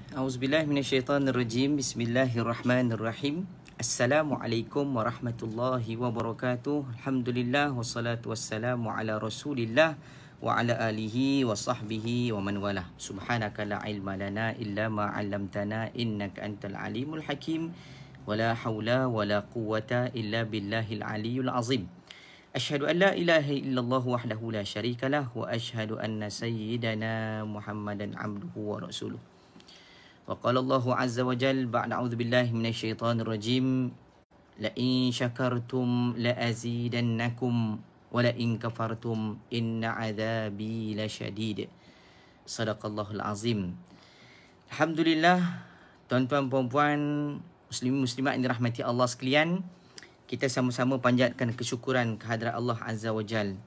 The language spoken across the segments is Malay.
Auzubillahi minasyaitonirrajim. Bismillahirrahmanirrahim. Assalamualaikum warahmatullahi wabarakatuh. Alhamdulillah wassalatu wassalamu ala Rasulillah wa ala alihi wa sahbihi wa man walah. Subhanaka la ilma lana illa ma 'allamtana innaka antal alimul hakim. Wala haula wala quwwata illa billahil aliyyil azim. Asyhadu an la ilaha illallah wahdahu la syarikalah wa asyhadu anna sayyidana Muhammadan abduhu wa rasuluh. Wa qala Allahu azza wa jalla ba'da a'udzu billahi minasyaitonir rajim la in syakartum la azidannakum wa la in kafartum inna 'adzabi lasyadid. Sadaqallahul azim. Alhamdulillah, tuan-tuan puan-puan, muslimin muslimat yang dirahmati Allah sekalian, kita sama-sama panjatkan kesyukuran kehadrat Allah azza wa jalla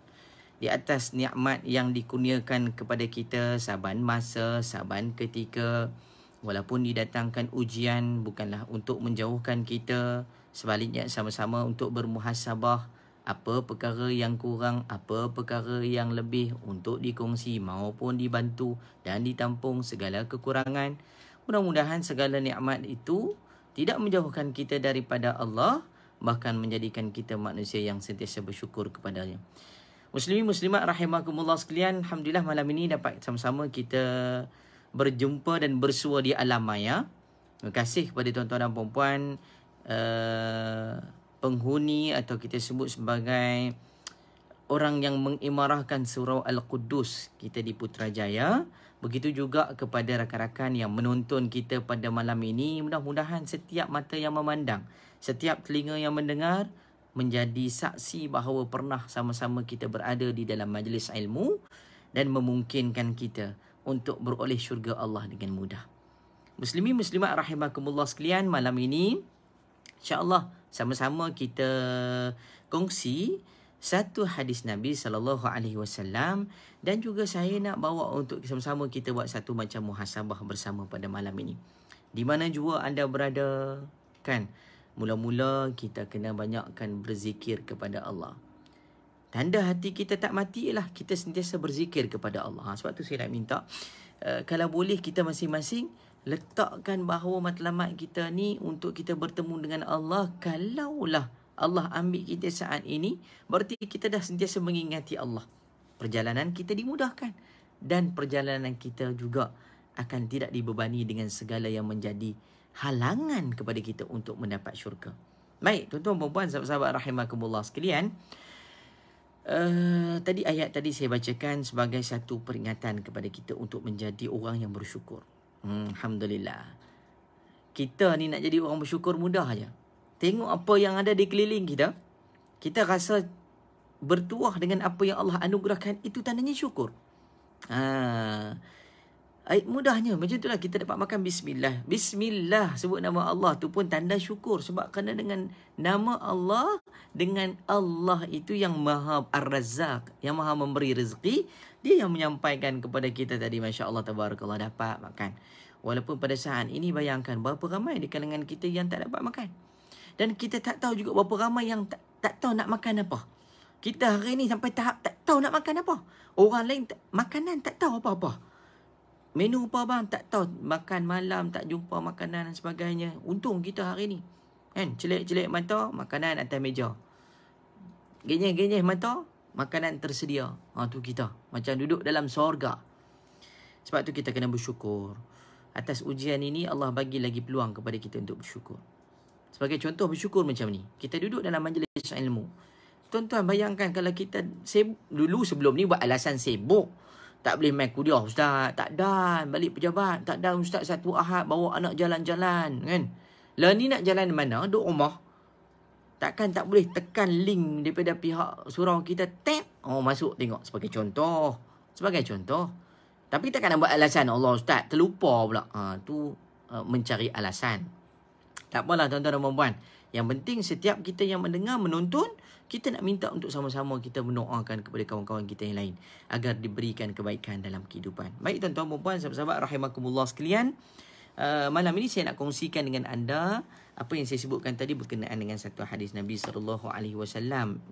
di atas nikmat yang dikurniakan kepada kita saban masa, saban ketika. Walaupun didatangkan ujian bukanlah untuk menjauhkan kita, sebaliknya sama-sama untuk bermuhasabah apa perkara yang kurang, apa perkara yang lebih untuk dikongsi maupun dibantu dan ditampung segala kekurangan. Mudah-mudahan segala nikmat itu tidak menjauhkan kita daripada Allah, bahkan menjadikan kita manusia yang sentiasa bersyukur kepada-Nya. Muslimin muslimat rahimakumullah sekalian, alhamdulillah malam ini dapat sama-sama kita berjumpa dan bersua di alam maya. Terima kasih kepada tuan-tuan dan puan-puan penghuni atau kita sebut sebagai orang yang mengimarahkan surau Al-Quddus kita di Putrajaya. Begitu juga kepada rakan-rakan yang menonton kita pada malam ini. Mudah-mudahan setiap mata yang memandang, setiap telinga yang mendengar menjadi saksi bahawa pernah sama-sama kita berada di dalam majlis ilmu dan memungkinkan kita untuk beroleh syurga Allah dengan mudah. Muslimin muslimat rahimakumullah sekalian, malam ini insya-Allah sama-sama kita kongsi satu hadis Nabi SAW, dan juga saya nak bawa untuk sama-sama kita buat satu macam muhasabah bersama pada malam ini. Di mana jua anda berada, kan? Mula-mula kita kena banyakkan berzikir kepada Allah. Tanda hati kita tak mati ialah kita sentiasa berzikir kepada Allah. Sebab tu saya nak minta, kalau boleh kita masing-masing letakkan bahawa matlamat kita ni untuk kita bertemu dengan Allah. Kalaulah Allah ambil kita saat ini, berarti kita dah sentiasa mengingati Allah. Perjalanan kita dimudahkan dan perjalanan kita juga akan tidak dibebani dengan segala yang menjadi halangan kepada kita untuk mendapat syurga. Baik, tuan-tuan, puan-puan, sahabat-sahabat rahimakumullah sekalian, tadi ayat tadi saya bacakan sebagai satu peringatan kepada kita untuk menjadi orang yang bersyukur. Alhamdulillah. Kita ni nak jadi orang bersyukur mudah aja. Tengok apa yang ada di keliling kita, kita rasa bertuah dengan apa yang Allah anugerahkan, itu tandanya syukur. Mudahnya macam itulah kita dapat makan bismillah. Bismillah, sebut nama Allah tu pun tanda syukur. Sebab kerana dengan nama Allah, dengan Allah itu yang Maha Ar-Razzaq, yang Maha memberi rezeki, dia yang menyampaikan kepada kita tadi, Masya Allah tabarakallah, dapat makan. Walaupun pada saat ini bayangkan berapa ramai di kalangan kita yang tak dapat makan. Dan kita tak tahu juga berapa ramai yang tak tahu nak makan apa. Kita hari ni sampai tahap tak tahu nak makan apa. Orang lain makanan tak tahu apa-apa. Menu apa bang? Tak tahu. Makan malam tak jumpa makanan dan sebagainya. Untung kita hari ni, kan, celik-celik mata, makanan atas meja. Genyeh-genyeh mata, makanan tersedia. Tu kita macam duduk dalam sorga. Sebab tu kita kena bersyukur. Atas ujian ini Allah bagi lagi peluang kepada kita untuk bersyukur. Sebagai contoh bersyukur macam ni, kita duduk dalam majlis ilmu. Tuan-tuan bayangkan kalau kita dulu sebelum ni buat alasan sibuk, tak boleh main kuliah ustaz, tak ada balik pejabat, tak ada ustaz satu ahad bawa anak jalan-jalan, kan. Lah ni nak jalan mana? Duduk rumah. Takkan tak boleh tekan link daripada pihak surau kita, tap, masuk tengok, sebagai contoh. Sebagai contoh. Tapi takkan nak buat alasan, Allah ustaz terlupa pula. Tu mencari alasan. Tak apalah tuan-tuan dan puan-puan. Yang penting setiap kita yang mendengar, menonton, kita nak minta untuk sama-sama kita mendoakan kepada kawan-kawan kita yang lain agar diberikan kebaikan dalam kehidupan. Baik tuan-tuan dan puan-puan, sahabat-sahabat rahimakumullah sekalian, malam ini saya nak kongsikan dengan anda apa yang saya sebutkan tadi berkenaan dengan satu hadis Nabi SAW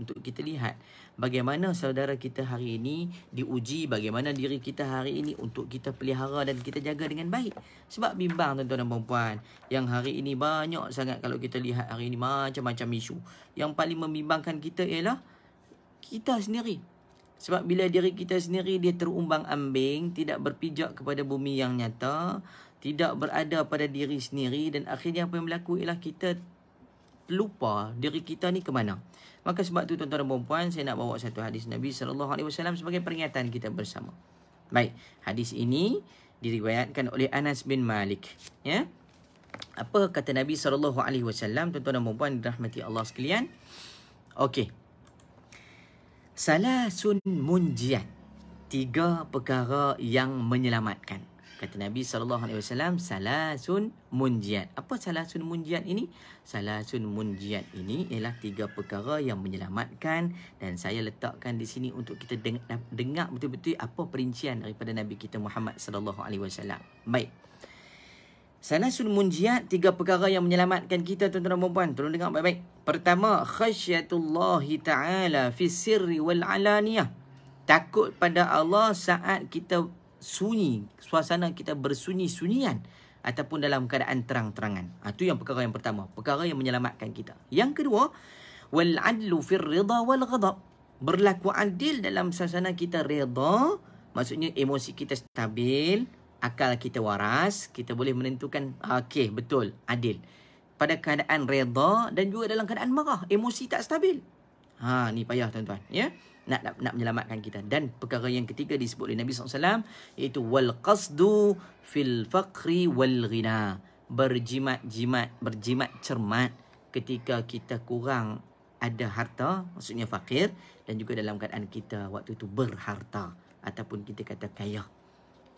untuk kita lihat bagaimana saudara kita hari ini diuji, bagaimana diri kita hari ini untuk kita pelihara dan kita jaga dengan baik. Sebab bimbang tuan-tuan dan puan-puan, yang hari ini banyak sangat kalau kita lihat hari ini macam-macam isu. Yang paling membimbangkan kita ialah kita sendiri. Sebab bila diri kita sendiri dia terumbang-ambing, tidak berpijak kepada bumi yang nyata, tidak berada pada diri sendiri, dan akhirnya apa yang berlaku ialah kita lupa diri kita ni ke mana. Maka sebab tu tuan-tuan dan puan-puan, saya nak bawa satu hadis Nabi SAW sebagai peringatan kita bersama. Baik, hadis ini diriwayatkan oleh Anas bin Malik. Ya. Apa kata Nabi SAW, tuan-tuan dan puan-puan dirahmati Allah sekalian? Okey. Salasun munjiat, 3 perkara yang menyelamatkan. Kata Nabi SAW, salasun munjiat. Apa salasun munjiat ini? Salasun munjiat ini ialah 3 perkara yang menyelamatkan, dan saya letakkan di sini untuk kita dengar betul-betul apa perincian daripada Nabi kita Muhammad SAW. Baik. Salasun munjiat, 3 perkara yang menyelamatkan kita, tuan-tuan dan puan-puan. Tolong dengar baik-baik. Pertama, khasyatullahi ta'ala fi sirri wal alaniyah. Takut pada Allah saat kita sunyi, suasana kita bersunyi-sunyian ataupun dalam keadaan terang-terangan. Itu yang perkara yang pertama, perkara yang menyelamatkan kita. Yang kedua, wal adlu fir ridha wal ghadab. Berlaku adil dalam suasana kita redha, maksudnya emosi kita stabil, akal kita waras, kita boleh menentukan okey, betul, adil. Pada keadaan redha dan juga dalam keadaan marah, emosi tak stabil. Ni payah tuan-tuan, ya. Nak menyelamatkan kita. Dan perkara yang ketiga disebut oleh Nabi SAW, iaitu wal qasdu fil faqri wal ghina. Berjimat cermat ketika kita kurang ada harta, maksudnya fakir, dan juga dalam keadaan kita waktu itu berharta ataupun kita kata kaya.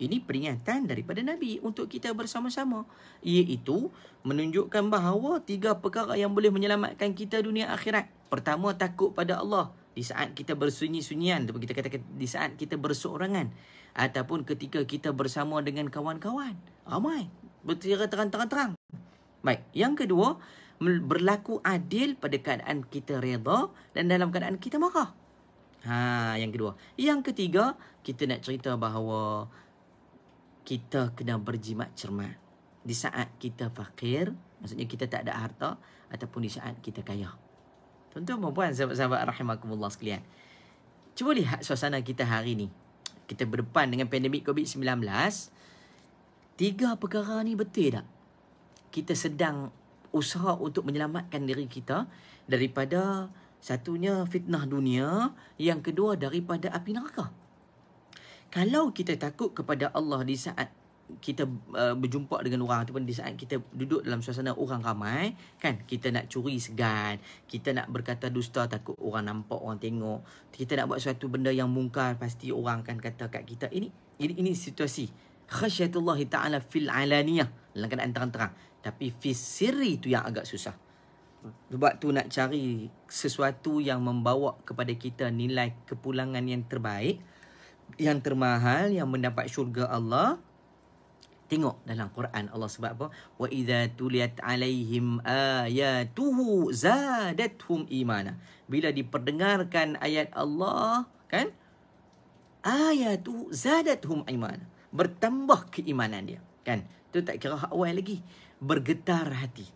Ini peringatan daripada Nabi untuk kita bersama-sama, iaitu menunjukkan bahawa 3 perkara yang boleh menyelamatkan kita dunia akhirat. Pertama, takut pada Allah di saat kita bersunyi-sunyian, ataupun kita katakan di saat kita berseorangan, ataupun ketika kita bersama dengan kawan-kawan ramai bersecara terang-terang. Baik, yang kedua, berlaku adil pada keadaan kita redha dan dalam keadaan kita marah. Yang kedua. Yang ketiga, kita nak cerita bahawa kita kena berjimat cermat di saat kita fakir, maksudnya kita tak ada harta, ataupun di saat kita kaya. Tuan-tuan dan puan, sahabat-sahabat rahimakumullah sekalian, cuba lihat suasana kita hari ni. Kita berdepan dengan pandemik COVID-19. 3 perkara ni betul tak? Kita sedang usaha untuk menyelamatkan diri kita daripada satunya fitnah dunia, yang kedua daripada api neraka. Kalau kita takut kepada Allah di saat kita berjumpa dengan orang, ataupun di saat kita duduk dalam suasana orang ramai, kan, kita nak curi segan, kita nak berkata dusta takut orang nampak, orang tengok, kita nak buat suatu benda yang mungkar, pasti orang akan kata kat kita. Ini situasi khasyatullahi ta'ala fil alaniyah, dalam keadaan terang-terang. Tapi fis sirri tu yang agak susah. Sebab tu nak cari sesuatu yang membawa kepada kita nilai kepulangan yang terbaik, yang termahal, yang mendapat syurga Allah. Tengok dalam Quran Allah sebab apa? Wa idza tuliyat alaihim ayatuhu zadatuhum imana. Bila diperdengarkan ayat Allah, kan? Ayatuhu zadatuhum imana. Bertambah keimanan dia, kan? Itu tak kira awal lagi. Bergetar hati.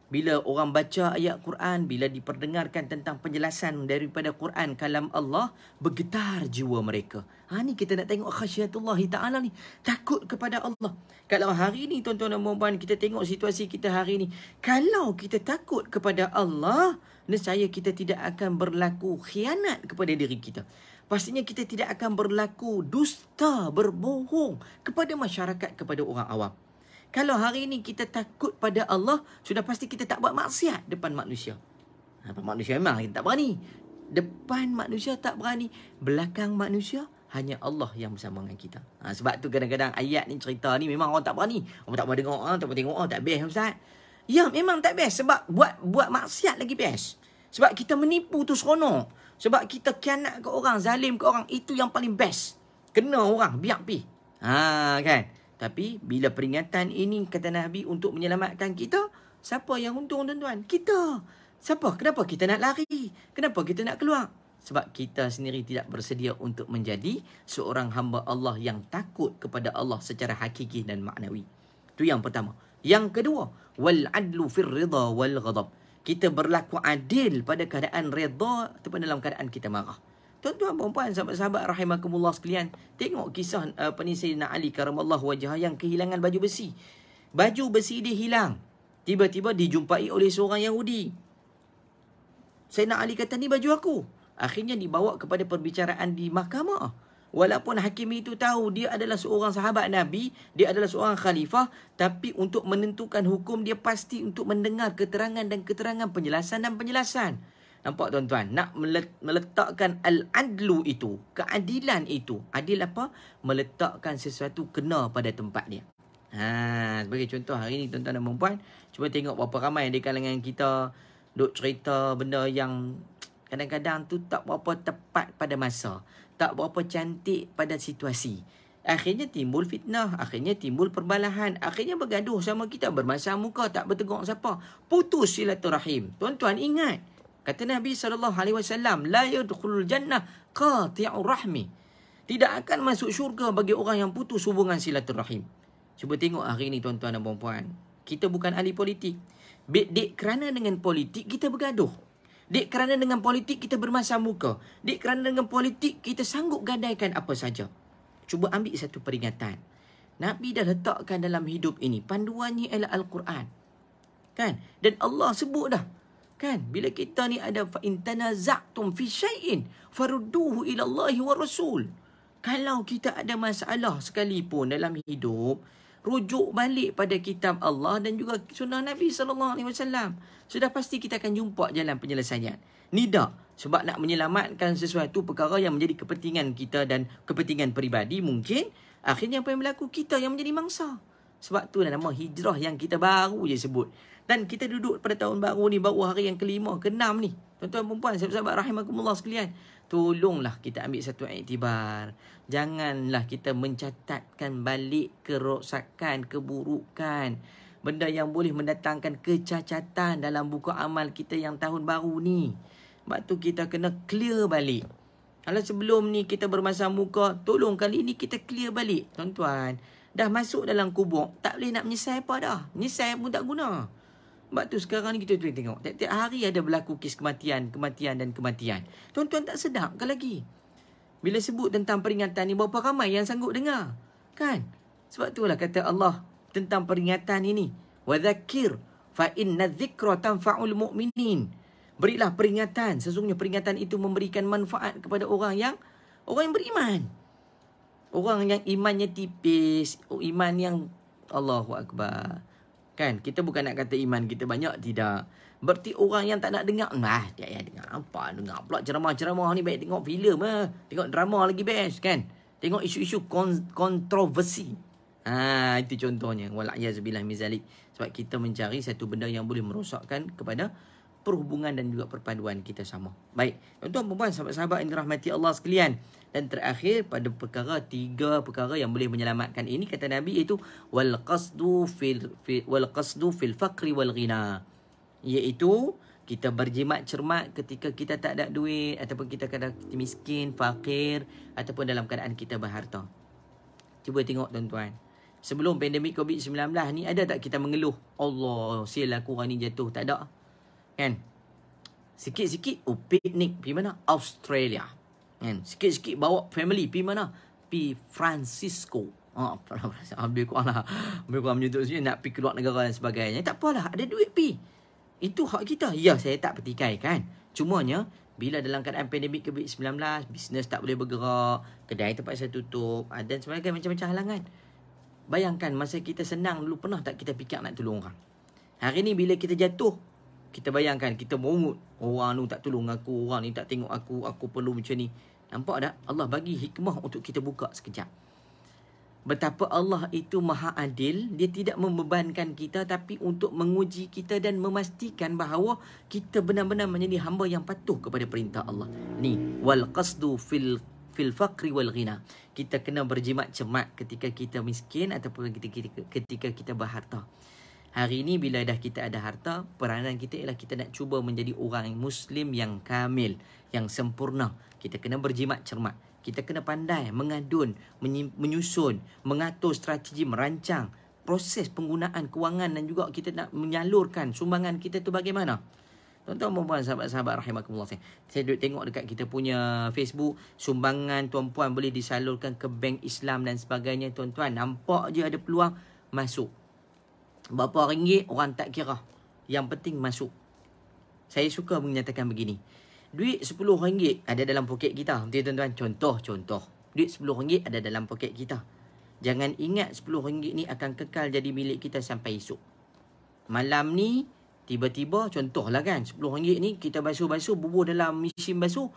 Bila orang baca ayat Quran, bila diperdengarkan tentang penjelasan daripada Quran, kalam Allah, bergetar jiwa mereka. Ni kita nak tengok khasyatullahi ta'ala ni. Takut kepada Allah. Kalau hari ni tuan-tuan dan puan-puan, kita tengok situasi kita hari ni. Kalau kita takut kepada Allah, nescaya kita tidak akan berlaku khianat kepada diri kita. Pastinya kita tidak akan berlaku dusta, berbohong kepada masyarakat, kepada orang awam. Kalau hari ini kita takut pada Allah, sudah pasti kita tak buat maksiat depan manusia. Depan manusia memang kita tak berani. Depan manusia tak berani. Belakang manusia, hanya Allah yang bersama dengan kita. Sebab tu kadang-kadang ayat ni, cerita ni memang orang tak berani. Orang tak boleh dengar, tak boleh tengok, tak best Ustaz. Ya, memang tak best. Sebab buat maksiat lagi best. Sebab kita menipu tu seronok. Sebab kita khianat ke orang, zalim ke orang, itu yang paling best. Kena orang, biar pi. Kan? Tapi bila peringatan ini kata Nabi untuk menyelamatkan kita, siapa yang untung tuan-tuan? Kita. Siapa? Kenapa kita nak lari? Kenapa kita nak keluar? Sebab kita sendiri tidak bersedia untuk menjadi seorang hamba Allah yang takut kepada Allah secara hakiki dan maknawi. Itu yang pertama. Yang kedua, wal adlu fir ridha wal ghadab. Kita berlaku adil pada keadaan redha ataupun dalam keadaan kita marah. Tuan-tuan, puan-puan, sahabat-sahabat rahimakumullah sekalian, tengok kisah Sayyidina Ali karamallahu wajhah yang kehilangan baju besi. Baju besi dia hilang. Tiba-tiba dijumpai oleh seorang Yahudi. Sayyidina Ali kata, ni baju aku. Akhirnya dibawa kepada perbicaraan di mahkamah. Walaupun hakim itu tahu dia adalah seorang sahabat Nabi, dia adalah seorang khalifah, tapi untuk menentukan hukum dia pasti untuk mendengar keterangan dan keterangan, penjelasan dan penjelasan. Nampak tuan-tuan? Nak meletakkan al-adlu itu, keadilan itu. Adil apa? Meletakkan sesuatu kena pada tempat dia. Sebagai contoh hari ni tuan-tuan dan puan-puan, cuba tengok berapa ramai di kalangan kita duk cerita benda yang kadang-kadang tu tak berapa tepat pada masa, tak berapa cantik pada situasi. Akhirnya timbul fitnah, akhirnya timbul perbalahan, akhirnya bergaduh sama kita, bermasam muka, tak bertegur siapa. Putus silaturahim. Tuan-tuan ingat, kata Nabi SAW, la yadkhulul jannah qati'ur rahmi. Tidak akan masuk syurga bagi orang yang putus hubungan silaturahim. Cuba tengok hari ni tuan-tuan dan puan-puan. Kita bukan ahli politik. Dek kerana dengan politik kita bergaduh. Dek kerana dengan politik kita bermasam muka. Dek kerana dengan politik kita sanggup gadaikan apa saja. Cuba ambil satu peringatan. Nabi dah letakkan dalam hidup ini, panduannya ialah Al-Quran. Kan? Dan Allah sebut dah. Kan? Bila kita ni ada fa in tanaza'tum fi syai'in farudduhu ila Allahi wa Rasul. Kalau kita ada masalah sekalipun dalam hidup, rujuk balik pada kitab Allah dan juga sunnah Nabi SAW. Sudah pasti kita akan jumpa jalan penyelesaian. Nida, sebab nak menyelamatkan sesuatu perkara yang menjadi kepentingan kita dan kepentingan peribadi, mungkin akhirnya apa yang berlaku, kita yang menjadi mangsa. Sebab tu nama hijrah yang kita baru je sebut. Dan kita duduk pada tahun baru ni, baru hari yang ke-5, ke-6 ni. Tuan-tuan perempuan, sahabat-sahabat rahimakumullah sekalian, tolonglah kita ambil satu iktibar. Janganlah kita mencatatkan balik kerosakan, keburukan, benda yang boleh mendatangkan kecacatan dalam buku amal kita yang tahun baru ni. Sebab tu kita kena clear balik. Kalau sebelum ni kita bermasam muka, tolong kali ni kita clear balik. Tuan-tuan, dah masuk dalam kubur, tak boleh nak menyesal apa dah. Menyesal pun tak guna. Sebab tu sekarang ni kita tengok, tiap-tiap hari ada berlaku kes kematian dan kematian. Tuan-tuan tak sedap ke lagi? Bila sebut tentang peringatan ni, berapa ramai yang sanggup dengar? Kan? Sebab itulah kata Allah tentang peringatan ini. وَذَكِّرْ فَإِنَّ الذِّكْرَ تَنْفَعُ الْمُؤْمِنِينَ. Berilah peringatan. Sesungguhnya peringatan itu memberikan manfaat kepada orang yang beriman. Orang yang imannya tipis, iman yang Allahu Akbar. Kan? Kita bukan nak kata iman kita banyak, tidak. Berarti orang yang tak nak dengar, dia dengar apa? Dengar pula ceramah-ceramah ni, baik tengok filem lah. Tengok drama lagi best, kan? Tengok isu-isu kontroversi. Itu contohnya. Wal'ayazubillah min zalik. Sebab kita mencari satu benda yang boleh merosakkan kepada perhubungan dan juga perpaduan kita sama. Baik, tuan-tuan puan, sahabat-sahabat yang dirahmati Allah sekalian. Dan terakhir pada tiga perkara yang boleh menyelamatkan ini, kata Nabi, itu wal qasdu fil faqri wal ghina. Iaitu kita berjimat cermat ketika kita tak ada duit, ataupun kita kadang miskin, fakir, ataupun dalam keadaan kita berharta. Cuba tengok tuan-tuan. Sebelum pandemik COVID-19 ni, ada tak kita mengeluh, Allah, sial aku orang ni jatuh? Tak ada. Kan? Sikit-sikit, piknik. Pergi mana? Australia. Kan? Sikit-sikit bawa family. Pergi mana? Pergi Francisco. Lebih kurang lah. Lebih kurang macam tu. Nak pergi keluar negara dan sebagainya. Tak apalah. Ada duit pergi. Itu hak kita. Ya, saya tak petikai kan. Cumanya, bila dalam keadaan pandemik COVID-19, bisnes tak boleh bergerak, kedai terpaksa tutup, dan sebagainya, macam-macam halangan. Bayangkan masa kita senang dulu, pernah tak kita fikir nak tolong orang? Hari ni bila kita jatuh, kita bayangkan kita mongut, orang ni tak tolong aku, orang ni tak tengok aku perlu macam ni. Nampak tak? Allah bagi hikmah untuk kita buka sekejap. Betapa Allah itu maha adil. Dia tidak membebankan kita, tapi untuk menguji kita dan memastikan bahawa kita benar-benar menjadi hamba yang patuh kepada perintah Allah. Ni wal qasdu fil fil faqri wal ghina. Kita kena berjimat cermat ketika kita miskin ataupun ketika kita berharta. Hari ini bila dah kita ada harta, peranan kita ialah kita nak cuba menjadi orang Muslim yang kamil, yang sempurna. Kita kena berjimat cermat. Kita kena pandai mengadun, menyusun, mengatur strategi, merancang proses penggunaan kewangan dan juga kita nak menyalurkan sumbangan kita tu bagaimana. Tuan-tuan, puan, sahabat-sahabat rahimakumullah. Saya duduk tengok dekat kita punya Facebook, sumbangan tuan-puan boleh disalurkan ke bank Islam dan sebagainya. Tuan-tuan, nampak je ada peluang, masuk. Berapa ringgit orang tak kira. Yang penting masuk. Saya suka menyatakan begini. Duit RM10 ada dalam poket kita. Betul tuan-tuan? Contoh. Duit RM10 ada dalam poket kita. Jangan ingat RM10 ni akan kekal jadi milik kita sampai esok. Malam ni, tiba-tiba, contohlah kan, RM10 ni kita basuh-basuh, bubuh dalam mesin basuh.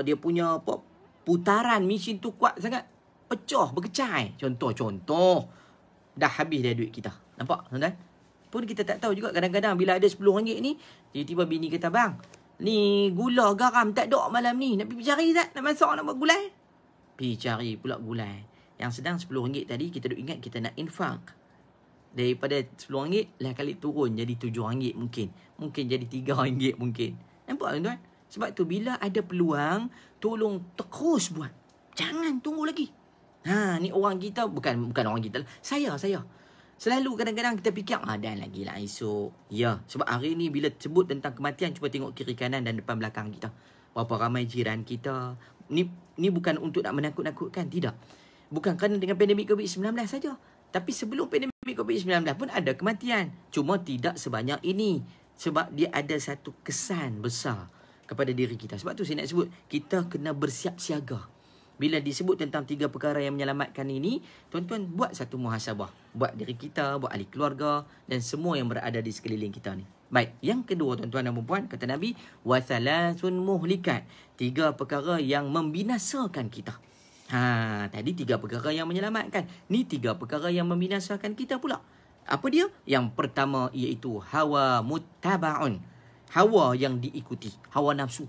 Dia punya putaran mesin tu kuat sangat. Pecah, berkecai. Contoh. Dah habis dah duit kita. Nampak tuan-tuan? Pun kita tak tahu juga kadang-kadang bila ada RM10 ni, tiba-tiba bini kata, bang, ni gula garam tak ada malam ni. Nak pergi cari tak? Nak masak, nak buat gulai? Pergi cari pula gulai. Yang sedang RM10 tadi, kita duk ingat kita nak infak. Daripada RM10, lah kali turun jadi RM7 mungkin. Mungkin jadi RM3 mungkin. Nampak tuan-tuan? Sebab tu bila ada peluang, tolong terus buat. Jangan tunggu lagi. Ni orang kita, bukan orang kita lah. Saya. Selalu kadang-kadang kita fikir, dan lagi lah esok. Ya, sebab hari ni bila sebut tentang kematian, cuba tengok kiri kanan dan depan belakang kita. Berapa ramai jiran kita. Ni bukan untuk nak menakut-nakutkan, tidak. Bukan kerana dengan pandemik COVID-19 saja. Tapi sebelum pandemik COVID-19 pun ada kematian. Cuma tidak sebanyak ini. Sebab dia ada satu kesan besar kepada diri kita. Sebab tu saya nak sebut, kita kena bersiap siaga. Bila disebut tentang 3 perkara yang menyelamatkan ini, tuan-tuan buat satu muhasabah. Buat diri kita, buat ahli keluarga dan semua yang berada di sekeliling kita ni. Baik, yang kedua tuan-tuan dan puan, kata Nabi, وَثَلَاثٌ مُهْلِكَاتٌ, 3 perkara yang membinasakan kita. Tadi 3 perkara yang menyelamatkan. Ni 3 perkara yang membinasakan kita pula. Apa dia? Yang pertama iaitu hawa muttaba'un. Hawa yang diikuti. Hawa nafsu.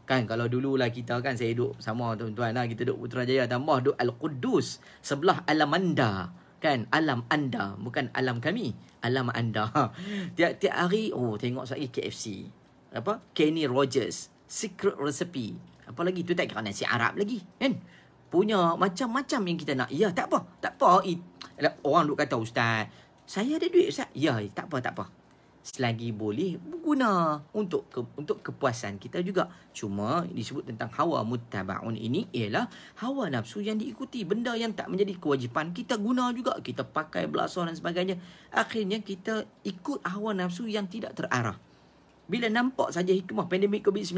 Kan kalau dululah kita kan, saya duduk sama tuan-tuan lah, kita duduk Putrajaya tambah duduk Al-Quddus sebelah alam anda. Kan, alam anda, bukan alam kami, alam anda. Tiap-tiap hari, tengok saya KFC. Kenny Rogers, Secret Recipe. Apa lagi tu, tak kira nasi Arab lagi. Kan? Punya macam-macam yang kita nak. Ya, tak apa. Orang duk kata, Ustaz, saya ada duit Ustaz. Ya, tak apa. Selagi boleh guna untuk kepuasan kita juga. Cuma disebut tentang hawa muttaba'un ini ialah hawa nafsu yang diikuti. Benda yang tak menjadi kewajipan kita guna juga. Kita pakai belasah dan sebagainya. Akhirnya kita ikut hawa nafsu yang tidak terarah. Bila nampak saja hikmah pandemik COVID-19,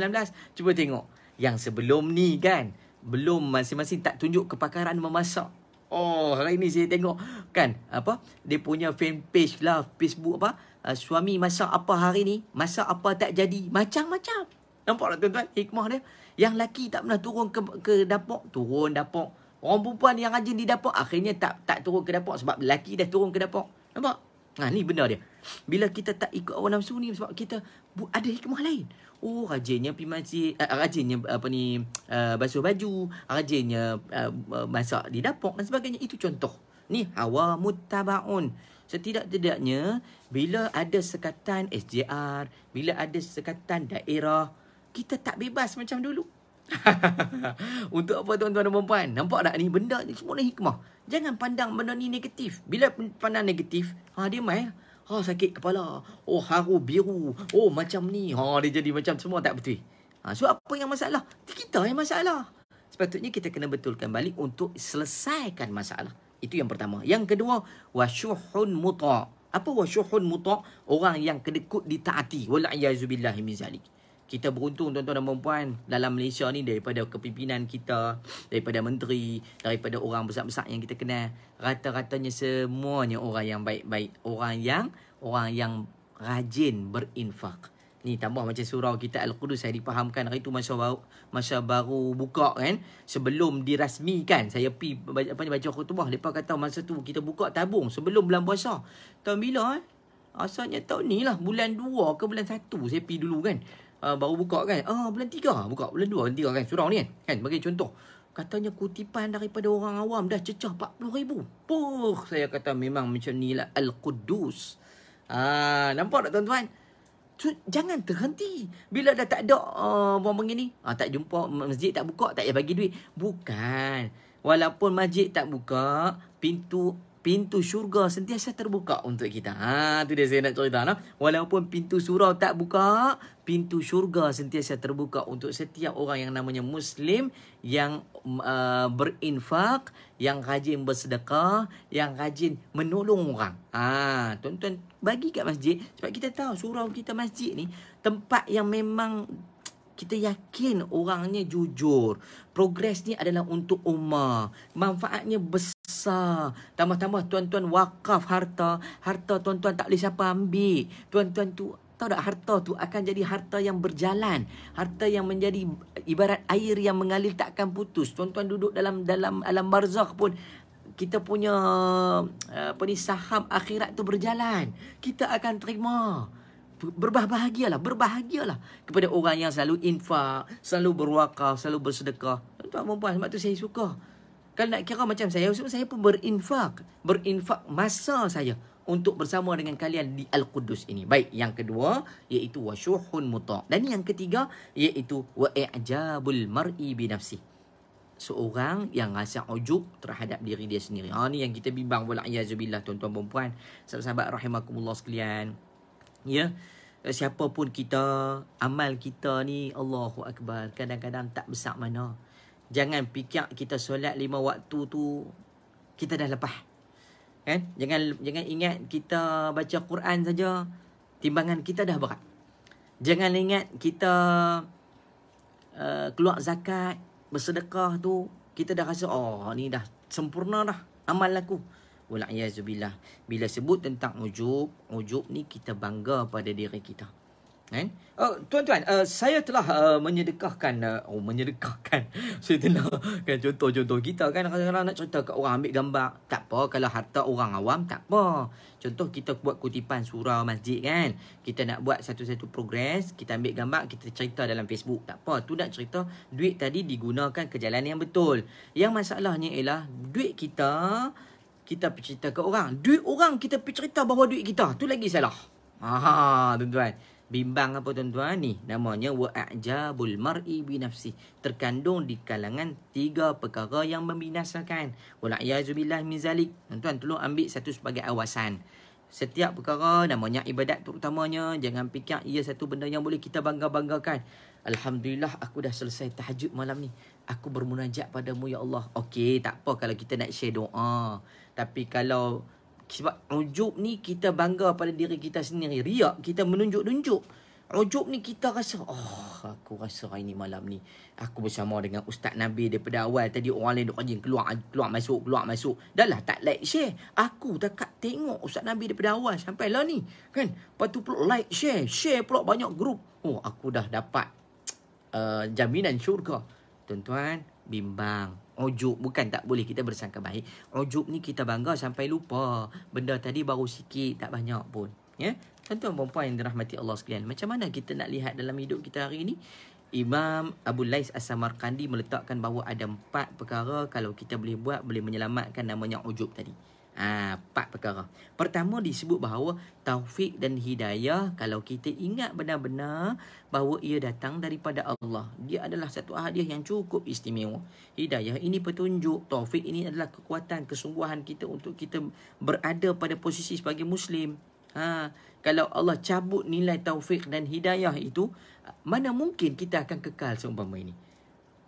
cuba tengok. Yang sebelum ni kan, belum masing-masing tak tunjuk kepakaran memasak. Hari ni saya tengok kan, dia punya fanpage lah, Facebook suami masak apa hari ni, masak apa tak jadi, macam-macam. Nampak tak tuan-tuan hikmah dia? Yang lelaki tak pernah turun ke dapur, turun dapur. Orang perempuan yang rajin di dapur akhirnya tak turun ke dapur sebab lelaki dah turun ke dapur. Nampak? Ni benda dia. Bila kita tak ikut hawa nafsu ni, sebab kita ada hikmah lain. Rajinnya pergi masjid, rajinnya basuh baju, rajinnya masak di dapur dan sebagainya. Itu contoh. Ni hawa muttaba'un. Setidak-tidaknya bila ada sekatan SJR, bila ada sekatan daerah, kita tak bebas macam dulu. Untuk apa tuan-tuan dan puan? Nampak tak ni benda ni semua hikmah. Jangan pandang benda ni negatif. Bila pandang negatif, dia main. Sakit kepala. Haru biru. Macam ni. Dia jadi macam semua tak betul. So apa yang masalah? Kita yang masalah. Sepatutnya kita kena betulkan balik untuk selesaikan masalah. Itu yang pertama. Yang kedua, wasyuhun muta'. Apa wasyuhun muta'? Orang yang kedekut ditaati. Wal'iyazubillahi min zalik. Kita beruntung tuan-tuan dan puan dalam Malaysia ni, daripada kepimpinan kita, daripada menteri, daripada orang besar-besar yang kita kenal, rata-ratanya semuanya orang yang baik-baik, orang yang rajin berinfak. Ni tambah macam surau kita Al-Quddus, saya dipahamkan hari tu masa baru buka kan, sebelum dirasmikan, saya pergi baca khutbah, depa kata masa tu kita buka tabung sebelum bulan puasa. Tahun bila asalnya tahun ni lah, bulan 2 ke bulan 1 saya pergi dulu kan. baru buka kan. Bulan 3 buka, bulan 2, bulan 3 kan surau ni kan. Bagi contoh. Katanya kutipan daripada orang awam dah cecah 40,000. Saya kata memang macam ni lah Al-Quddus. Nampak tak tuan-tuan? Jangan terhenti. Bila dah tak ada orang begini, tak jumpa, masjid tak buka, tak payah bagi duit. Bukan. Walaupun masjid tak buka, pintu syurga sentiasa terbuka untuk kita. Tu dia saya nak cerita. Walaupun pintu surau tak buka, pintu syurga sentiasa terbuka untuk setiap orang yang namanya Muslim, yang berinfak, yang rajin bersedekah, yang rajin menolong orang. Tuan-tuan, bagi kat masjid. Sebab kita tahu surau kita masjid ni tempat yang memang kita yakin orangnya jujur. Progres ni adalah untuk ummah. Manfaatnya besar. Tambah-tambah tuan-tuan wakaf harta. Harta tuan-tuan tak boleh siapa ambil. Tuan-tuan tu tahu tak, harta tu akan jadi harta yang berjalan. Harta yang menjadi ibarat air yang mengalir tak akan putus. Tuan-tuan duduk dalam alam barzakh pun, kita punya saham akhirat tu berjalan. Kita akan terima. Berbahagialah kepada orang yang selalu infak, selalu berwakaf, selalu bersedekah. Tuan-tuan perempuan, sebab tu saya suka. Kalau nak kira macam saya pun berinfak masa saya untuk bersama dengan kalian di Al-Quddus ini. Baik, yang kedua iaitu wasyuhun muta'. Dan yang ketiga iaitu wa'ijabul mar'i bi nafsi. Seorang yang rasa ujub terhadap diri dia sendiri. Ni yang kita bimbang, wala'iyyazubillah tuan-tuan perempuan, sahabat-sahabat rahimakumullah sekalian. Ya, siapa pun kita, amal kita ni Allahu Akbar, kadang-kadang tak besar mana. Jangan fikir kita solat 5 waktu tu kita dah lepas. Kan? Jangan ingat kita baca Quran saja timbangan kita dah berat. Jangan ingat kita keluar zakat, bersedekah tu kita dah rasa ni dah sempurna dah amal aku. Wala'iyyazubillah. Bila sebut tentang ujub ni kita bangga pada diri kita. Kan? Tuan-tuan, saya telah menyedekahkan. Saya telah kan contoh-contoh kita kan, kadang-kadang nak cerita kat orang ambil gambar. Tak apa kalau harta orang awam, tak apa. Contoh kita buat kutipan surau masjid kan. Kita nak buat satu-satu progres, kita ambil gambar, kita cerita dalam Facebook. Tak apa, tu nak cerita duit tadi digunakan ke jalan yang betul. Yang masalahnya ialah duit kita pergi cerita ke orang. Duit orang kita pergi cerita bahawa duit kita. Tu lagi salah. Tuan-tuan. Bimbang apa tuan-tuan ni? Namanya wa'ajabul mar'i bi nafsi. Terkandung di kalangan 3 perkara yang membinasakan. Wala'iyyazubillah min zalik. Tuan-tuan, tolong ambil satu sebagai awasan. Setiap perkara namanya ibadat terutamanya. Jangan fikir ia satu benda yang boleh kita bangga-banggakan. Alhamdulillah aku dah selesai tahajud malam ni. Aku bermunajat padamu ya Allah. Okey, tak apa kalau kita nak share doa. Tapi kalau sebab ujub ni kita bangga pada diri kita sendiri. Riak kita menunjuk-nunjuk. Ujub ni kita rasa, aku rasa hari ni malam ni aku bersama dengan Ustaz Nabi daripada awal. Tadi orang lain duk rajin keluar masuk. Dah lah tak like share. Aku tak tengok Ustaz Nabi daripada awal sampai lah ni. Kan? Lepas tu pula like share pula banyak grup. Aku dah dapat jaminan syurga. Tuan-tuan, bimbang. Ujub bukan tak boleh kita bersangka baik. Ujub ni kita bangga sampai lupa. Benda tadi baru sikit, tak banyak pun. Ya, tuan-tuan perempuan yang dirahmati Allah sekalian. Macam mana kita nak lihat dalam hidup kita hari ini? Imam Abu Lais As-Samarqandi meletakkan bahawa ada 4 perkara kalau kita boleh buat, boleh menyelamatkan namanya ujub tadi. 4 perkara. Pertama disebut bahawa taufik dan hidayah, kalau kita ingat benar-benar bahawa ia datang daripada Allah, dia adalah satu hadiah yang cukup istimewa. Hidayah ini petunjuk, taufik ini adalah kekuatan, kesungguhan kita untuk kita berada pada posisi sebagai Muslim. Kalau Allah cabut nilai taufik dan hidayah itu, mana mungkin kita akan kekal seumpama ini?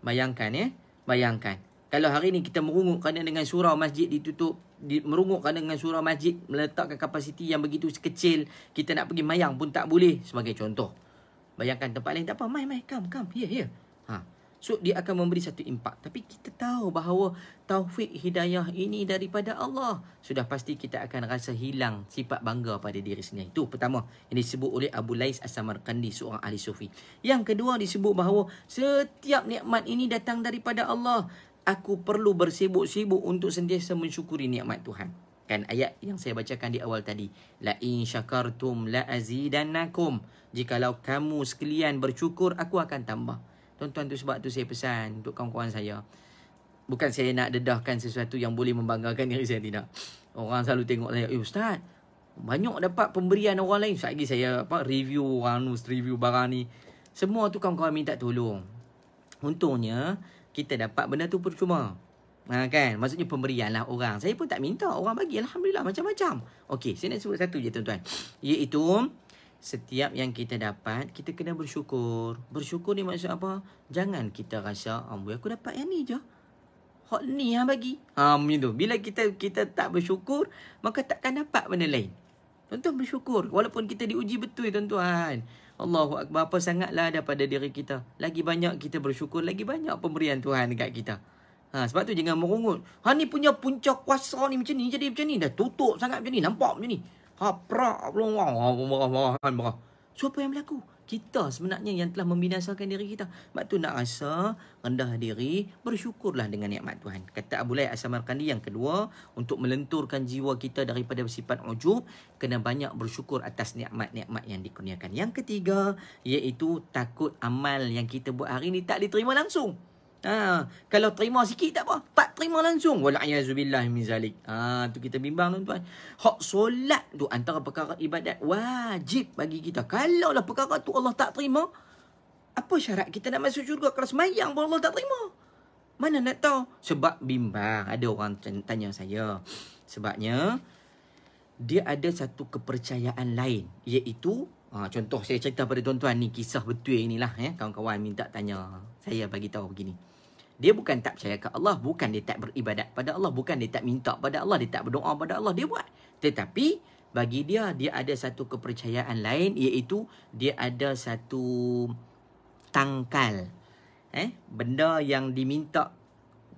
Bayangkan ya, bayangkan. Kalau hari ni kita merunguk kerana dengan surau masjid ditutup, merunguk kerana dengan surau masjid meletakkan kapasiti yang begitu kecil, kita nak pergi mayang pun tak boleh, sebagai contoh. Bayangkan tempat lain tak apa, mai, come, here. So dia akan memberi satu impak. Tapi kita tahu bahawa taufik hidayah ini daripada Allah. Sudah pasti kita akan rasa hilang sifat bangga pada diri sendiri. Itu pertama yang disebut oleh Abu Lais As-Samarqandi, seorang ahli sufi. Yang kedua disebut bahawa setiap nikmat ini datang daripada Allah. Aku perlu bersibuk-sibuk untuk sentiasa mensyukuri nikmat Tuhan. Kan ayat yang saya bacakan di awal tadi. La in syakartum la azidannakum. Jikalau kamu sekalian bersyukur, aku akan tambah. Tuan-tuan, tu sebab tu saya pesan untuk kawan-kawan saya. Bukan saya nak dedahkan sesuatu yang boleh membanggakan diri saya, tidak. Orang selalu tengok saya, Ustaz, banyak dapat pemberian orang lain. Sekejap lagi saya review orang, review barang ni. Semua tu kawan-kawan minta tolong. Untungnya, kita dapat benda tu percuma. Kan? Maksudnya pemberian lah orang. Saya pun tak minta, orang bagi. Alhamdulillah, macam-macam. Okey, saya nak sebut satu je tuan-tuan. Iaitu, setiap yang kita dapat, kita kena bersyukur. Bersyukur ni maksud apa? Jangan kita rasa, amboi aku dapat yang ni je. Hak ni yang bagi. Macam tu. Bila kita tak bersyukur, maka takkan dapat benda lain. Tuan-tuan bersyukur. Walaupun kita diuji betul tuan-tuan. Allahu Akbar, apa sangatlah daripada diri kita. Lagi banyak kita bersyukur, lagi banyak pemberian Tuhan dekat kita. Sebab tu jangan merungut. Ni punya punca kuasa ni macam ni, jadi macam ni. Dah tutup sangat macam ni, nampak macam ni. Prak belum. Marah. So apa yang berlaku? Kita sebenarnya yang telah membinasakan diri kita. Sebab tu nak rasa rendah diri, bersyukurlah dengan nikmat Tuhan. Kata Abu Lai As-Samarkandi yang kedua, untuk melenturkan jiwa kita daripada sifat ujub, kena banyak bersyukur atas nikmat-nikmat yang dikurniakan. Yang ketiga, iaitu takut amal yang kita buat hari ni tak diterima langsung. Kalau terima sikit tak apa, tak terima langsung. Wal'ayazubillah min zalik. Tu kita bimbang tuan-tuan. Hak solat tu antara perkara ibadat wajib bagi kita. Kalau lah perkara tu Allah tak terima, apa syarat kita nak masuk syurga kalau semayang pun Allah tak terima? Mana nak tahu? Sebab bimbang. Ada orang tanya saya. Sebabnya dia ada satu kepercayaan lain, iaitu contoh saya cerita pada tuan-tuan ni, kisah betul inilah kawan-kawan minta tanya. Saya bagi tahu begini. Dia bukan tak percaya ke Allah, bukan dia tak beribadat pada Allah, bukan dia tak minta pada Allah, dia tak berdoa pada Allah, dia buat. Tetapi bagi dia ada satu kepercayaan lain, iaitu dia ada satu tangkal. Benda yang diminta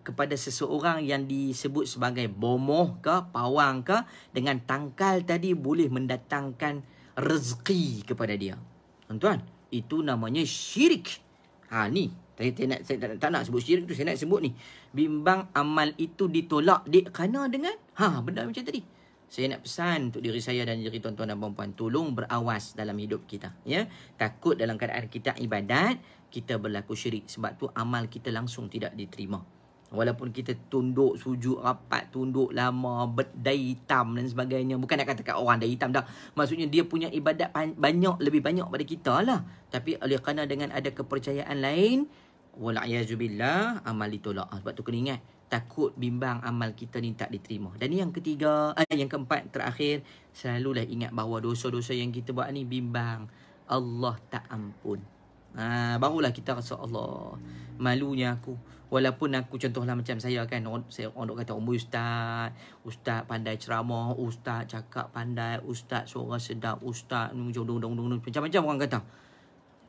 kepada seseorang yang disebut sebagai bomoh ke, pawang ke, dengan tangkal tadi boleh mendatangkan rezeki kepada dia. Tuan-tuan, itu namanya syirik. Ni saya tak nak sebut syirik tu, saya nak sebut ni. Bimbang amal itu ditolak kerana dengan benda macam tadi. Saya nak pesan untuk diri saya dan diri tuan-tuan dan puan-puan, tolong berawas dalam hidup kita. Takut dalam keadaan kita ibadat, kita berlaku syirik. Sebab tu amal kita langsung tidak diterima. Walaupun kita tunduk, sujud rapat, tunduk lama, dai hitam dan sebagainya. Bukan nak katakan orang dai hitam dah. Maksudnya dia punya ibadat banyak, lebih banyak pada kita lah. Tapi oleh kerana dengan ada kepercayaan lain, wal'ayazubillah, amal ditolak. Sebab tu kena ingat, takut bimbang amal kita ni tak diterima. Dan yang ketiga, yang keempat, terakhir, selalulah ingat bahawa dosa-dosa yang kita buat ni bimbang Allah tak ampun. Barulah kita rasa Allah, malunya aku. Walaupun aku contohlah macam saya kan, orang kata ustaz pandai ceramah, ustaz cakap pandai, ustaz suara sedap, ustaz macam-macam orang kata.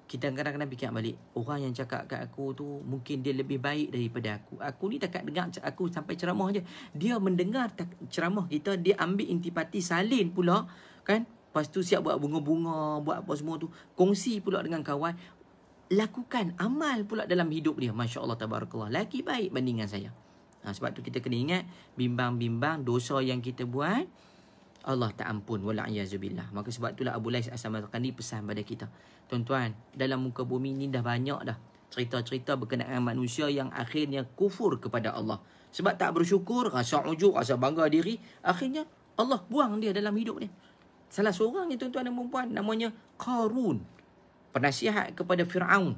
Kita kadang-kadang fikir balik, orang yang cakap kat aku tu mungkin dia lebih baik daripada aku. Aku ni takat dengar aku sampai ceramah je. Dia mendengar ceramah kita, dia ambil intipati, salin pula kan. Lepas tu siap buat bunga-bunga, buat apa semua tu. Kongsi pula dengan kawan. Lakukan amal pula dalam hidup dia. Masya Allah, tabarakallah. Lagi baik bandingan saya. Sebab tu kita kena ingat, bimbang-bimbang dosa yang kita buat, Allah tak ampun. Wala'ayazubillah. Maka sebab itulah Abu Lai As-Samarkandi pesan pada kita. Tuan-tuan, dalam muka bumi ni dah banyak dah cerita-cerita berkenaan manusia yang akhirnya kufur kepada Allah. Sebab tak bersyukur, rasa ujub, rasa bangga diri. Akhirnya Allah buang dia dalam hidup dia. Salah seorang ni tuan-tuan dan perempuan, namanya Qarun. Penasihat kepada Fir'aun.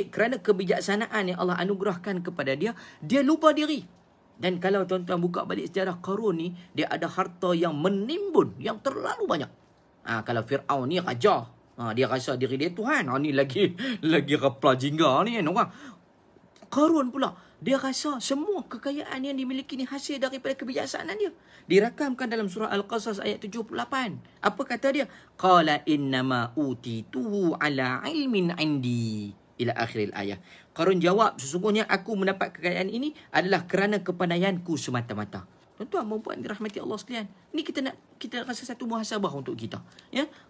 Kerana kebijaksanaan yang Allah anugerahkan kepada dia, dia lupa diri. Dan kalau tuan-tuan buka balik sejarah Qarun ni, dia ada harta yang menimbun, yang terlalu banyak. Kalau Fir'aun ni raja, dia rasa diri dia Tuhan. Ni lagi rapla jingga ni kan orang. Qarun pula, dia rasa semua kekayaan yang dimiliki ni hasil daripada kebijaksanaan dia. Dirakamkan dalam surah Al-Qasas ayat 78. Apa kata dia? Qala innama utituhu ala ilmin indi. Ila akhiril ayat. Qarun jawab, sesungguhnya aku mendapat kekayaan ini adalah kerana kepandaianku semata-mata. Tuan-tuan, perempuan dirahmati Allah sekalian. Ini kita rasa satu muhasabah untuk kita.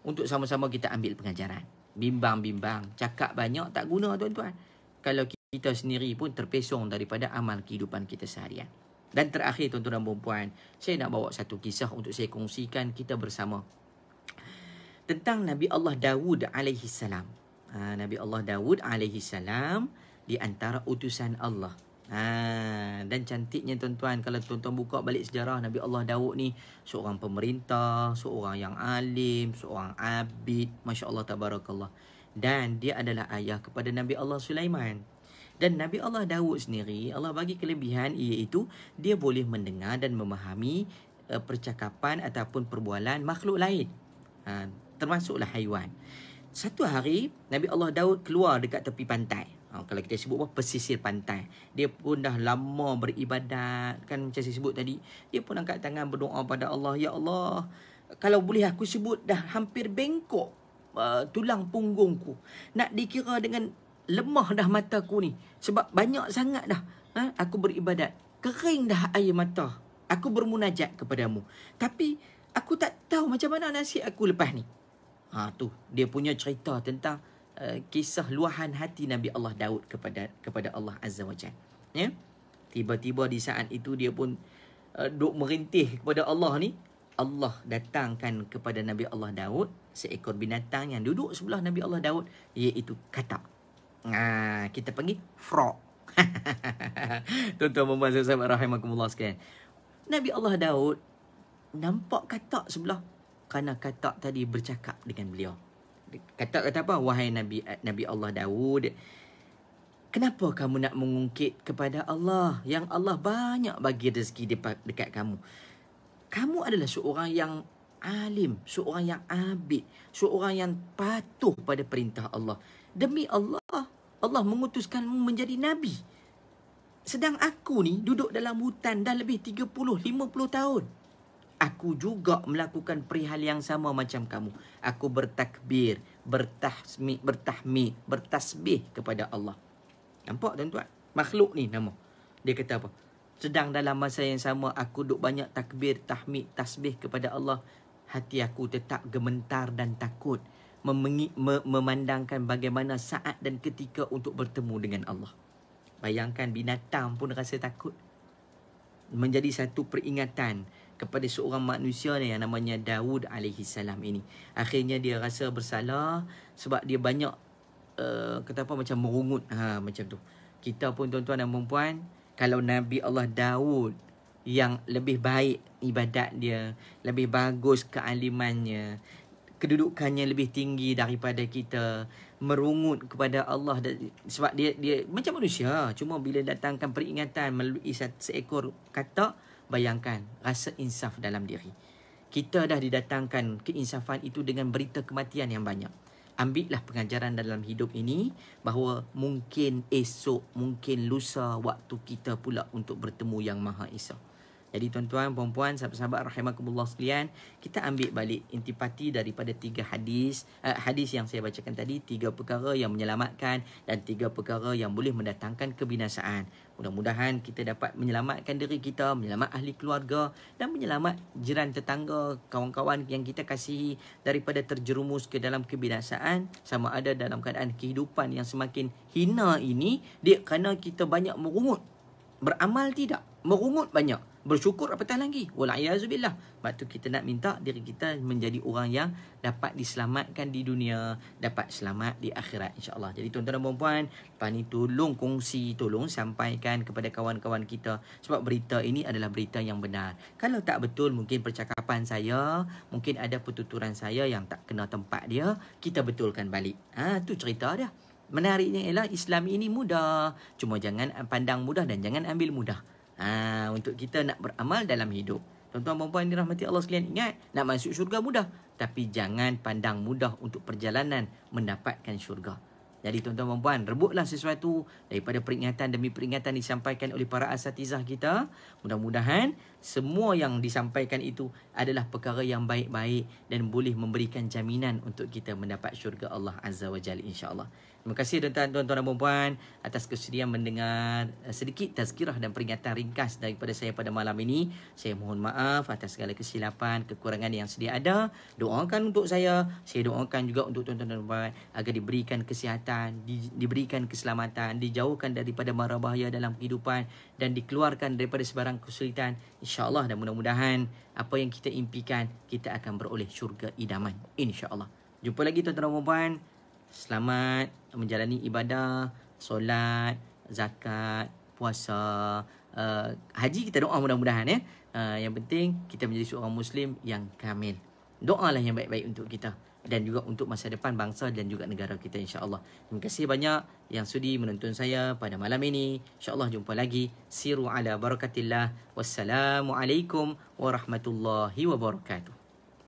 Untuk sama-sama kita ambil pengajaran. Bimbang-bimbang. Cakap banyak tak guna tuan-tuan. Kalau kita sendiri pun terpesong daripada amal kehidupan kita seharian. Dan terakhir tuan-tuan dan puan-puan, saya nak bawa satu kisah untuk saya kongsikan kita bersama. Tentang Nabi Allah Dawud alaihi salam. Nabi Allah Dawud alaihi salam di antara utusan Allah. Dan cantiknya tuan-tuan, kalau tuan-tuan buka balik sejarah, Nabi Allah Dawud ni seorang pemerintah, seorang yang alim, seorang abid, Masya Allah tabarakallah. Dan dia adalah ayah kepada Nabi Allah Sulaiman. Dan Nabi Allah Dawud sendiri, Allah bagi kelebihan, iaitu dia boleh mendengar dan memahami percakapan ataupun perbualan makhluk lain, termasuklah haiwan. Satu hari Nabi Allah Dawud keluar dekat tepi pantai. Kalau kita sebut pesisir pantai. Dia pun dah lama beribadat, kan macam saya sebut tadi. Dia pun angkat tangan berdoa pada Allah, ya Allah, kalau boleh aku sebut dah hampir bengkok tulang punggungku. Nak dikira dengan lemah dah mataku ni, sebab banyak sangat dah aku beribadat. Kering dah air mata. Aku bermunajat kepadamu, tapi aku tak tahu macam mana nasib aku lepas ni. Tu dia punya cerita tentang kisah luahan hati Nabi Allah Daud kepada Allah Azza wa Jalla. Ya. Tiba-tiba di saat itu dia pun duk merintih kepada Allah ni. Allah datangkan kepada Nabi Allah Daud seekor binatang yang duduk sebelah Nabi Allah Daud, iaitu katak. Kita panggil frog. Tuan-tuan dan sahabat rahimakumullah sekalian, Nabi Allah Daud nampak katak sebelah, kerana katak tadi bercakap dengan beliau. Katak kata apa? Wahai Nabi Allah Daud, kenapa kamu nak mengungkit kepada Allah yang Allah banyak bagi rezeki dekat kamu? Kamu adalah seorang yang alim, seorang yang abid, seorang yang patuh pada perintah Allah. Demi Allah, Allah mengutuskanmu menjadi Nabi. Sedang aku ni duduk dalam hutan dah lebih 30-50 tahun. Aku juga melakukan perihal yang sama macam kamu. Aku bertakbir, bertahmid, bertasbih kepada Allah. Nampak tuan-tuan? Makhluk ni nama. Dia kata apa? Sedang dalam masa yang sama aku duk banyak takbir, tahmid, tasbih kepada Allah. Hati aku tetap gemetar dan takut, memandangkan bagaimana saat dan ketika untuk bertemu dengan Allah. Bayangkan, binatang pun rasa takut. Menjadi satu peringatan kepada seorang manusia yang namanya Dawud alaihi salam ini. Akhirnya dia rasa bersalah sebab dia banyak kata apa, macam merungut, macam tu. Kita pun tuan-tuan dan puan-puan, kalau Nabi Allah Dawud yang lebih baik ibadat dia, lebih bagus kealimannya, kedudukannya lebih tinggi daripada kita, merungut kepada Allah sebab dia macam manusia, cuma bila datangkan peringatan melalui seekor katak, bayangkan rasa insaf dalam diri. Kita dah didatangkan keinsafan itu dengan berita kematian yang banyak. Ambillah pengajaran dalam hidup ini bahawa mungkin esok, mungkin lusa waktu kita pula untuk bertemu Yang Maha Esa. Jadi tuan-tuan, puan-puan, sahabat-sahabat rahimakumullah sekalian, kita ambil balik intipati daripada 3 hadis yang saya bacakan tadi. 3 perkara yang menyelamatkan dan 3 perkara yang boleh mendatangkan kebinasaan. Mudah-mudahan kita dapat menyelamatkan diri kita, menyelamat ahli keluarga dan menyelamat jiran tetangga, kawan-kawan yang kita kasihi daripada terjerumus ke dalam kebinasaan, sama ada dalam keadaan kehidupan yang semakin hina ini dia kerana kita banyak merungut. Beramal tidak, merungut banyak, bersyukur apatah lagi. Wal'ayazubillah. Sebab tu kita nak minta diri kita menjadi orang yang dapat diselamatkan di dunia, dapat selamat di akhirat, insya-Allah. Jadi tuan-tuan dan puan-puan, lepas ni tolong kongsi, tolong sampaikan kepada kawan-kawan kita, sebab berita ini adalah berita yang benar. Kalau tak betul, mungkin percakapan saya, mungkin ada pertuturan saya yang tak kena tempat dia, kita betulkan balik. Tu cerita dia. Menariknya ialah Islam ini mudah, cuma jangan pandang mudah dan jangan ambil mudah. Untuk kita nak beramal dalam hidup. Tuan-tuan dan puan dirahmati Allah sekalian, ingat, nak masuk syurga mudah, tapi jangan pandang mudah untuk perjalanan mendapatkan syurga. Jadi tuan-tuan dan puan, rebutlah sesuatu daripada peringatan demi peringatan disampaikan oleh para asatizah kita. Mudah-mudahan semua yang disampaikan itu adalah perkara yang baik-baik dan boleh memberikan jaminan untuk kita mendapat syurga Allah Azza wa Jalla, insya-Allah. Terima kasih tuan-tuan dan puan atas kesediaan mendengar sedikit tazkirah dan peringatan ringkas daripada saya pada malam ini. Saya mohon maaf atas segala kesilapan, kekurangan yang sedia ada. Doakan untuk saya doakan juga untuk tuan-tuan dan puan agar diberikan kesihatan, diberikan keselamatan, dijauhkan daripada mara bahaya dalam kehidupan dan dikeluarkan daripada sebarang kesulitan. InsyaAllah, dan mudah-mudahan apa yang kita impikan, kita akan beroleh syurga idaman. InsyaAllah. Jumpa lagi tuan-tuan dan puan. Selamat menjalani ibadah, solat, zakat, puasa, haji. Kita doa mudah-mudahan ya. Yang penting kita menjadi seorang Muslim yang kamil. Doalah yang baik-baik untuk kita dan juga untuk masa depan bangsa dan juga negara kita, insya-Allah. Terima kasih banyak yang sudi menonton saya pada malam ini. InsyaAllah jumpa lagi. Siru ala barakatillah. Wassalamualaikum warahmatullahi wabarakatuh.